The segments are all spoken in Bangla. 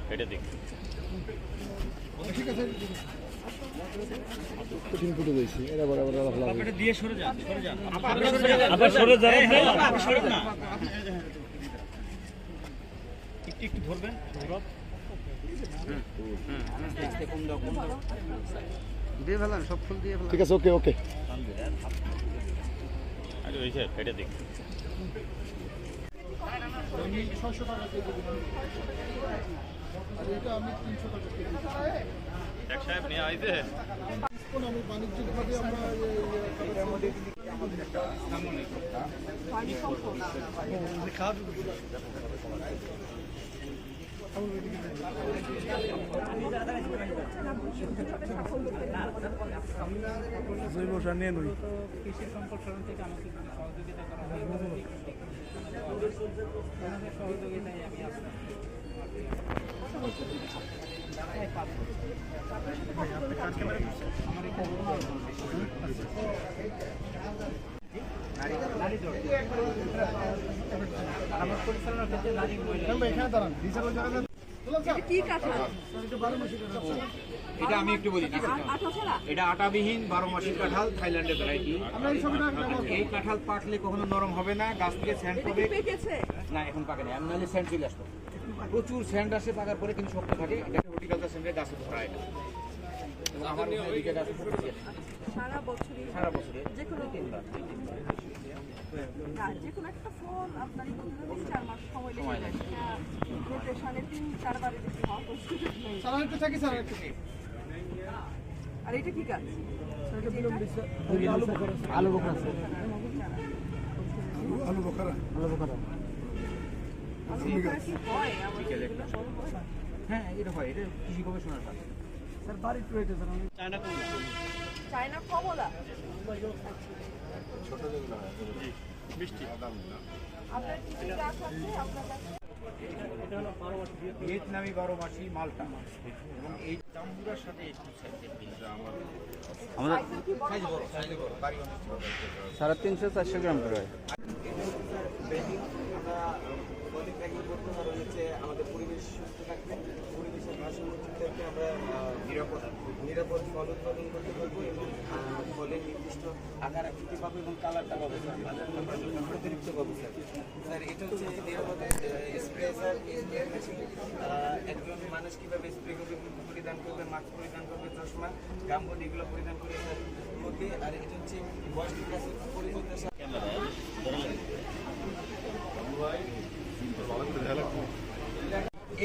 কেটে দিক কঠিন ফুটে গেছি এরা বড় বড় ভালো আপনি দিয়ে সরে যান আবার সরে যান আপনি সরে না একটু ধরবেন গৌরব কম দাও দিয়ে ফেলান সব ফুল দিয়ে ফেলান ঠিক আছে ওকে ওকে আরে ওই কেটে দিক এক সাহেব নিয়ে আইতে আমি বাণিজ্যিকভাবে আমরা জৈব সার নিয়ে নই কৃষি সম্প্রসারণ থেকে আমাকে সহযোগিতা করা হয় সহযোগিতায় আমি আসলাম আমার পরিচালনার ক্ষেত্রে নারী কি কাঁঠাল? এটা আমি একটু বলি না এটা আটাবিহীন 12 মাসের কাঁঠাল থাইল্যান্ডের ভ্যারাইটি এই কাঁঠাল পাকলে কখনো নরম হবে না গাছ থেকে স্যান্ড এটা পড়বে কি পেকেছে? না এখন পাকে না আমি নাহলে স্যান্ড চলে আসতো প্রচুর স্যান্ড আসে পাকার পরে কিন্তু শক্ত থাকে এটা হর্টিকালচার সেন্টারে গাছে ধরা এটা এবং আমার এদিকে গাছে পড়ছে সারা বছরই সারা বছরে যে কোনো না যে কোনো একটা ফল আপনার 4 মাস সময় লাগে রোটেশনে 3-4 বারে বেশি হওয়ার কোনো সুযোগ নেই। আর এটা কি গাছ? আলু বোখরা আছে আলু বোখরা কি হয় আমাদের এগুলো বড় হয়? হ্যাঁ এটা হয় এটা কৃষি গবেষণার কাজ স্যার বাড়ি একটু এটা স্যার আমি চায়না কমলা ছোট যেগুলো হয় মিষ্টি আপনার কি কি গাছ আছে আপনার কাছে? ভিয়েতনামি 12 মাসি মালটা এবং এই জাম্বুরার সাথে একটু আমাদের সাইজ বড় বাড়ি অনেক ছোট 350-400 গ্রাম করে হয় আমাদের পরিবেশ সুস্থ থাকবে পরিবেশের ভারসাম্য ঠিক থাকবে আমরা নিরাপদ ফল উৎপাদন করতে পারবো এবং ফলের নির্দিষ্ট আকার আকৃতি পাবো এবং কালারটা পাবো অতিরিক্ত পাবো স্যার এটা হচ্ছে নিরাপদ স্প্রে স্যার স্প্রে মেশিন একজন মানুষ কীভাবে স্প্রে করবে পরিধান করবে মাস্ক পরিধান করবে চশমা গামবুট এগুলো পরিধান করে স্যার করবে আর এটা হচ্ছে বয়স্ক গাছের পরিচর্যা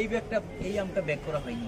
এই ব্যাগটা এই আমটা ব্যাগ করা হয়নি